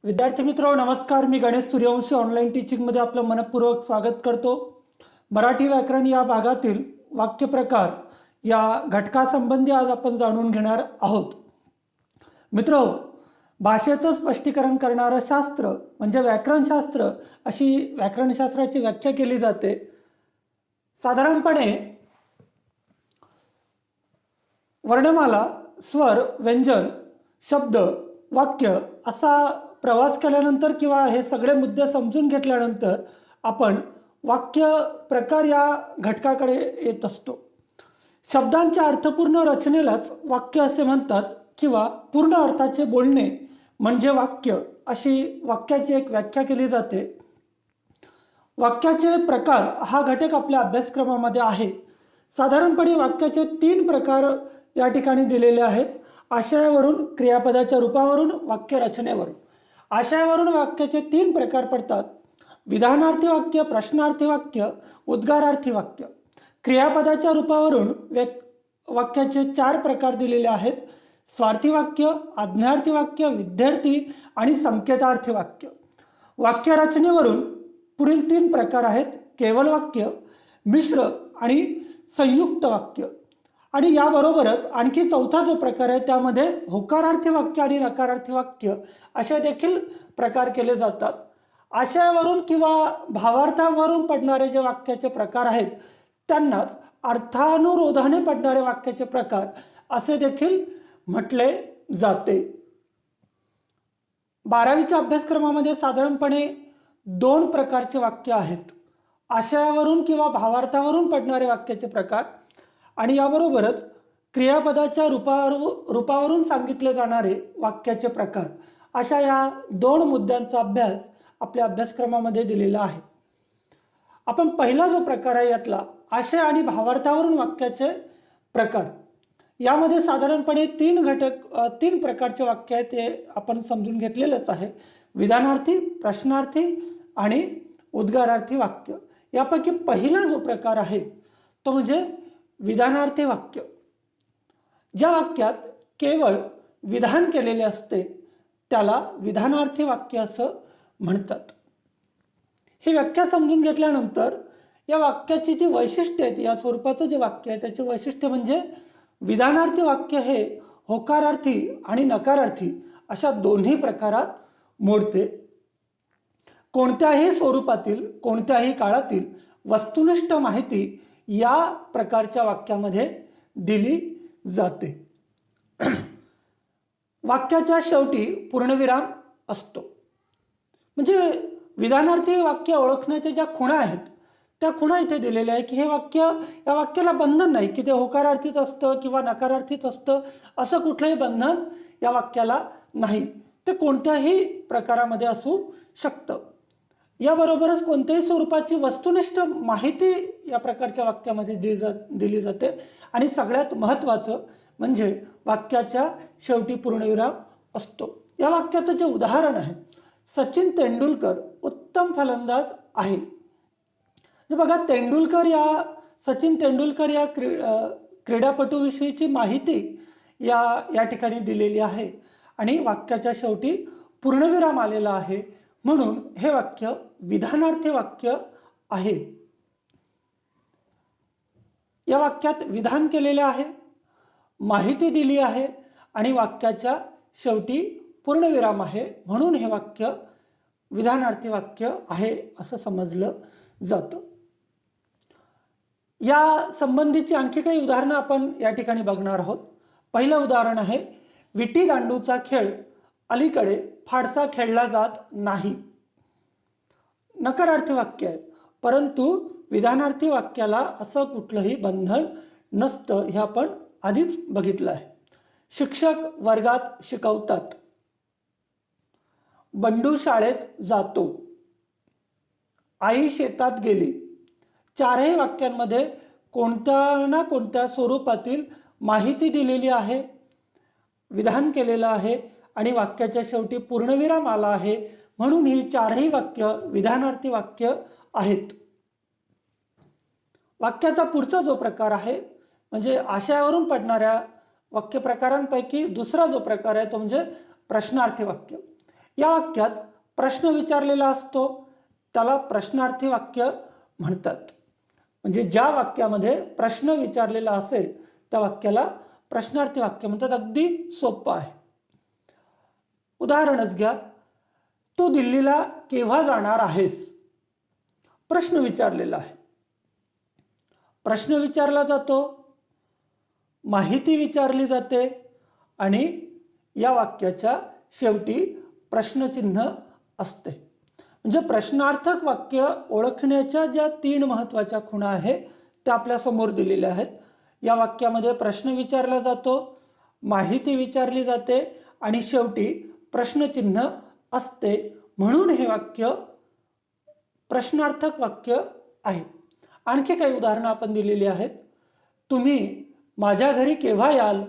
विद्यार्थी मित्रो नमस्कार. मी गणेश सूर्यवंशी ऑनलाईन टीचिंगमध्ये आपलं मनपूर्वक स्वागत करतो. मराठी व्याकरण या भागातील वाक्यप्रकार या घटकासंबंधी आज आपण जाणून घेणार आहोत. मित्रो, भाषेचं स्पष्टीकरण करणारं शास्त्र म्हणजे व्याकरणशास्त्र अशी व्याकरणशास्त्राची व्याख्या केली जाते. साधारणपणे वर्णमाला, स्वर, व्यंजन, शब्द, वाक्य असा प्रवास केल्यानंतर किंवा हे सगळे मुद्दे समजून घेतल्यानंतर आपण वाक्य प्रकार या घटकाकडे येत असतो. शब्दांच्या अर्थपूर्ण रचनेलाच वाक्य असे म्हणतात किंवा पूर्ण अर्थाचे बोलणे म्हणजे वाक्य अशी वाक्याची एक व्याख्या केली जाते. वाक्याचे प्रकार हा घटक आपल्या अभ्यासक्रमामध्ये आहे. साधारणपणे वाक्याचे 3 प्रकार या ठिकाणी दिलेले आहेत. आशयावरून, क्रियापदाच्या रूपावरून, वाक्य रचनेवरून. आशयावरून वाक्याचे 3 प्रकार पडतात: विधानार्थी वाक्य, प्रश्नार्थी वाक्य, उद्गारार्थी वाक्य. क्रियापदाच्या रूपावरून वाक्याचे 4 प्रकार दिलेले आहेत: स्वार्थी वाक्य, आज्ञार्थी वाक्य, विद्यार्थी आणि संकेतार्थी वाक्य. वाक्य रचनेवरून पुढील 3 प्रकार आहेत: केवळ वाक्य, मिश्र आणि संयुक्त वाक्य. आणि याबरोबरच आणखी चौथा जो प्रकार आहे त्यामध्ये होकारार्थी वाक्य आणि नकारार्थी वाक्य असे देखील प्रकार केले जातात. आशयावरून किंवा भावार्थावरून पडणारे जे वाक्याचे प्रकार आहेत त्यांनाच अर्थानुरोधाने पडणारे वाक्याचे प्रकार असे देखील म्हटले जाते. 12वीच्या अभ्यासक्रमामध्ये साधारणपणे 2 प्रकारचे वाक्य आहेत: आशयावरून किंवा भावार्थावरून पडणारे वाक्याचे प्रकार आणि याबरोबरच क्रियापदाच्या रूपावरून सांगितले जाणारे वाक्याचे प्रकार. अशा या 2 मुद्द्यांचा अभ्यास आपल्या अभ्यासक्रमामध्ये दिलेला आहे. आपण पहिला जो प्रकार आहे यातला आशय आणि भावार्थावरून वाक्याचे प्रकार, यामध्ये साधारणपणे 3 प्रकारचे वाक्य आहेत ते आपण समजून घेतलेलंच आहे: विधानार्थी, प्रश्नार्थी आणि उद्गारार्थी वाक्य. यापैकी पहिला जो प्रकार आहे तो म्हणजे विधानार्थी वाक्य. ज्या वाक्यात केवळ विधान केलेले असते त्याला विधानार्थी वाक्य असं म्हणतात. ही व्याख्या समजून घेतल्यानंतर या वाक्याची जी वैशिष्ट्ये आहेत, या स्वरूपाचं जे वाक्य आहे त्याचे वैशिष्ट्य म्हणजे विधानार्थी वाक्य हे होकारार्थी आणि नकारार्थी अशा दोन्ही प्रकारात मोडते. कोणत्याही स्वरूपातील, कोणत्याही काळातील वस्तुनिष्ठ माहिती या प्रकारच्या वाक्यामध्ये दिली जाते. वाक्याच्या शेवटी पूर्णविराम असतो. म्हणजे विधानार्थी वाक्य ओळखण्याच्या ज्या खुणा आहेत त्या खुणा इथे दिलेल्या आहे की हे वाक्य, या वाक्याला बंधन नाही की ते होकारार्थीच असतं किंवा नकारार्थीच असतं, असं कुठलंही बंधन या वाक्याला नाही. ते कोणत्याही प्रकारामध्ये असू शकतं. याबरोबरच कोणत्याही स्वरूपाची वस्तुनिष्ठ माहिती या प्रकारच्या वाक्यामध्ये दिली जाते. आणि सगळ्यात महत्त्वाचं म्हणजे वाक्याच्या शेवटी पूर्णविराम असतो. या वाक्याचं जे उदाहरण आहे, सचिन तेंडुलकर उत्तम फलंदाज आहे. बघा, सचिन तेंडुलकर या क्रीडापटूविषयीची माहिती या ठिकाणी दिलेली आहे आणि वाक्याच्या शेवटी पूर्णविराम आलेला आहे, म्हणून हे वाक्य विधानार्थी वाक्य आहे. या वाक्यात विधान केलेले आहे, माहिती दिली आहे आणि वाक्याच्या शेवटी पूर्णविराम आहे, म्हणून हे वाक्य विधानार्थी वाक्य आहे असं समजलं जातं. या संबंधीची आणखी काही उदाहरणं आपण या ठिकाणी बघणार आहोत. पहिलं उदाहरण आहे: विटी दांडूचा खेळ अलीकडे फारसा खेळला जात नाही. नकारार्थी वाक्य आहे, परंतु विधानार्थी वाक्याला असं कुठलंही बंधन नसतं, हे आपण आधीच बघितलं आहे. शिक्षक वर्गात शिकवतात. बंडू शाळेत जातो. आई शेतात गेली. 4ही वाक्यांमध्ये कोणत्या ना कोणत्या स्वरूपातील माहिती दिलेली आहे, विधान केलेलं आहे आणि वाक्याच्या शेवटी पूर्णविराम आला आहे, म्हणून ही 4ही वाक्य विधानार्थी वाक्य आहेत. वाक्याचा पुढचा जो प्रकार आहे म्हणजे आशयावरून पडणाऱ्या वाक्य प्रकारांपैकी दुसरा जो प्रकार आहे तो म्हणजे प्रश्नार्थी वाक्य. या वाक्यात प्रश्न विचारलेला असतो त्याला प्रश्नार्थी वाक्य म्हणतात. म्हणजे ज्या वाक्यामध्ये प्रश्न विचारलेला असेल त्या वाक्याला प्रश्नार्थी वाक्य म्हणतात. अगदी सोपं आहे. उदाहरणच घ्या. तू दिल्लीला केव्हा जाणार आहेस? प्रश्न विचारलेला आहे. प्रश्न विचारला जातो, माहिती विचारली जाते आणि या वाक्याच्या शेवटी प्रश्नचिन्ह असते. म्हणजे प्रश्नार्थक वाक्य ओळखण्याच्या ज्या 3 महत्त्वाच्या खुणा आहेत त्या आपल्या समोर दिलेल्या आहेत. या वाक्यामध्ये प्रश्न विचारला जातो, माहिती विचारली जाते आणि शेवटी प्रश्नचिन्ह असते, म्हणून हे वाक्य प्रश्नार्थक वाक्य आहे. आणखी काही उदाहरणं आपण दिलेली आहेत. तुम्ही माझ्या घरी केव्हा याल?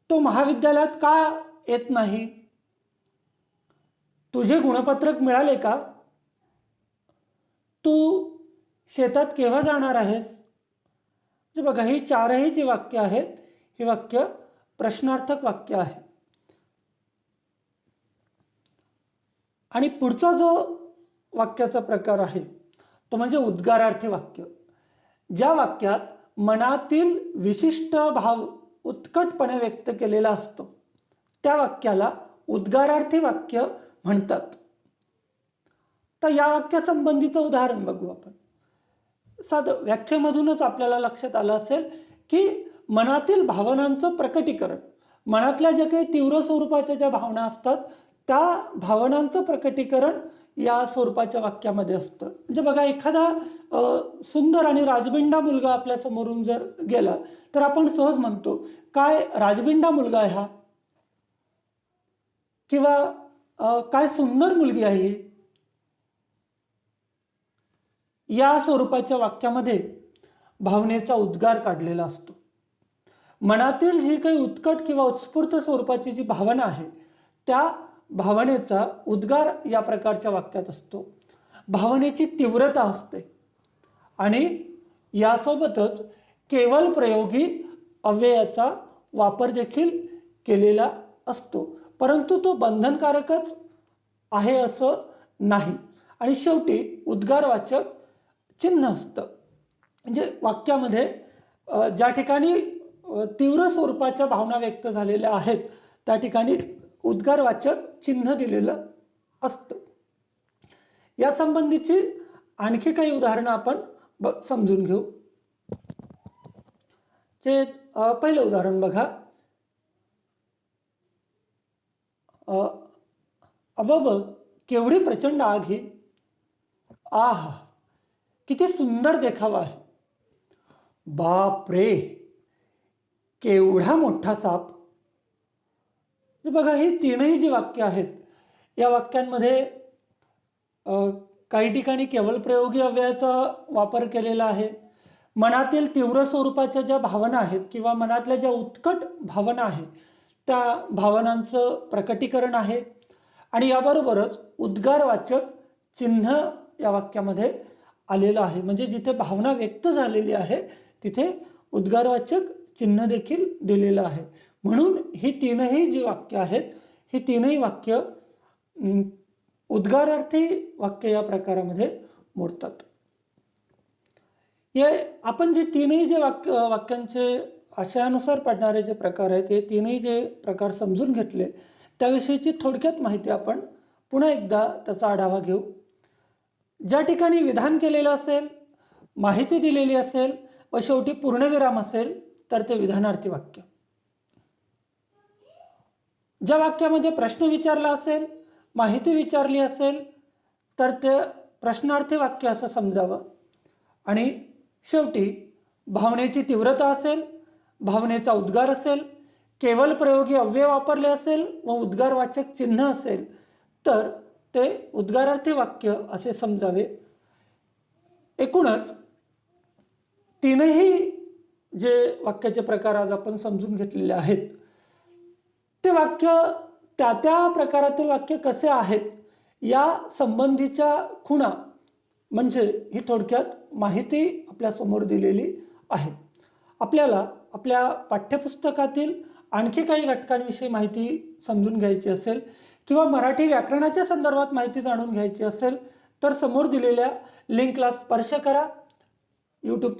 तो महाविद्यालयात का येत नाही? तुझे गुणपत्रक मिळाले का? तू शेतात केव्हा जाणार आहेस? बघा, ही 4ही जी वाक्य आहेत हे वाक्य प्रश्नार्थक वाक्य आहे. आणि पुढचा जो वाक्याचा प्रकार आहे तो म्हणजे उद्गारार्थी वाक्य. ज्या वाक्यात मनातील विशिष्ट भाव उत्कटपणे व्यक्त केलेला असतो त्या वाक्याला उद्गारार्थी वाक्य म्हणतात. तर या वाक्यासंबंधीचं उदाहरण बघू आपण. साधं व्याख्येमधूनच आपल्याला लक्षात आलं असेल की मनातील भावनांचं प्रकटीकरण, मनातल्या ज्या काही तीव्र स्वरूपाच्या ज्या भावना असतात त्या भावनांचं प्रकटीकरण या स्वरूपाच्या वाक्यामध्ये असतं. म्हणजे बघा, एखादा सुंदर आणि राजबिंडा मुलगा आपल्या समोरून जर गेला तर आपण सहज म्हणतो, काय राजबिंडा मुलगा आहे हा, किंवा काय सुंदर मुलगी आहे ही. या स्वरूपाच्या वाक्यामध्ये भावनेचा उद्गार काढलेला असतो. मनातील जी काही उत्कट किंवा उत्स्फूर्त स्वरूपाची जी भावना आहे त्या भावनेचा उद्गार या प्रकारच्या वाक्यात असतो. भावनेची तीव्रता असते आणि यासोबतच केवळ प्रयोगी अव्ययाचा वापर देखील केलेला असतो, परंतु तो बंधनकारकच आहे असं नाही. आणि शेवटी उद्गारवाचक चिन्ह असतं. म्हणजे वाक्यामध्ये ज्या ठिकाणी तीव्र स्वरूपाच्या भावना व्यक्त झालेल्या आहेत त्या ठिकाणी उद्गारवाचक चिन्ह दिलेलं असतं. या संबंधीची आणखी काही उदाहरणं आपण समजून घेऊ. जे पहिलं उदाहरण बघा. अबब, केवढी प्रचंड आग ही. आहा, किती सुंदर देखावा आहे. बाप रे, केवढा मोठा साप. बघा, ही 3ही जी वाक्य आहेत या वाक्यांमध्ये काही ठिकाणी केवळ प्रयोगी अव्ययाचा वापर केलेला आहे. मनातील तीव्र स्वरूपाच्या ज्या भावना आहेत किंवा मनातल्या ज्या उत्कट भावना आहेत त्या भावनांचं प्रकटीकरण आहे. आणि याबरोबरच उद्गारवाचक चिन्ह या वाक्यामध्ये आलेलं आहे. म्हणजे जिथे भावना व्यक्त झालेली आहे तिथे उद्गारवाचक चिन्ह देखील दिलेलं आहे. म्हणून ही 3ही जी वाक्य आहेत ही 3ही वाक्य उद्गारार्थी वाक्य या प्रकारामध्ये मोडतात. हे आपण जे 3ही जे वाक्यांचे आशयानुसार पडणारे जे प्रकार आहेत हे 3ही जे प्रकार समजून घेतले त्याविषयीची थोडक्यात माहिती आपण पुन्हा एकदा त्याचा आढावा घेऊ. ज्या ठिकाणी विधान केलेलं असेल, माहिती दिलेली असेल व शेवटी पूर्णविराम असेल तर ते विधानार्थी वाक्य. ज्या वाक्यामध्ये प्रश्न विचारला असेल, माहिती विचारली असेल तर ते प्रश्नार्थी वाक्य असं समजावं. आणि शेवटी भावनेची तीव्रता असेल, भावनेचा उद्गार असेल, केवळ प्रयोगी अव्यय वापरले असेल व उद्गारवाचक चिन्ह असेल तर ते उद्गारार्थी वाक्य असे समजावे. एकूणच 3ही जे वाक्याचे प्रकार आज आपण समजून घेतलेले आहेत ते वाक्य त्या त्या प्रकारातील वाक्य कसे आहेत या संबंधीच्या खुणा म्हणजे ही थोडक्यात माहिती आपल्या समोर दिलेली आहे. आपल्याला आपल्या पाठ्यपुस्तकातील आणखी काही घटकांविषयी माहिती समजून घ्यायची असेल किंवा मराठी व्याकरणाच्या संदर्भात माहिती जाणून घ्यायची असेल तर समोर दिलेल्या लिंकला स्पर्श करा. यूट्यूब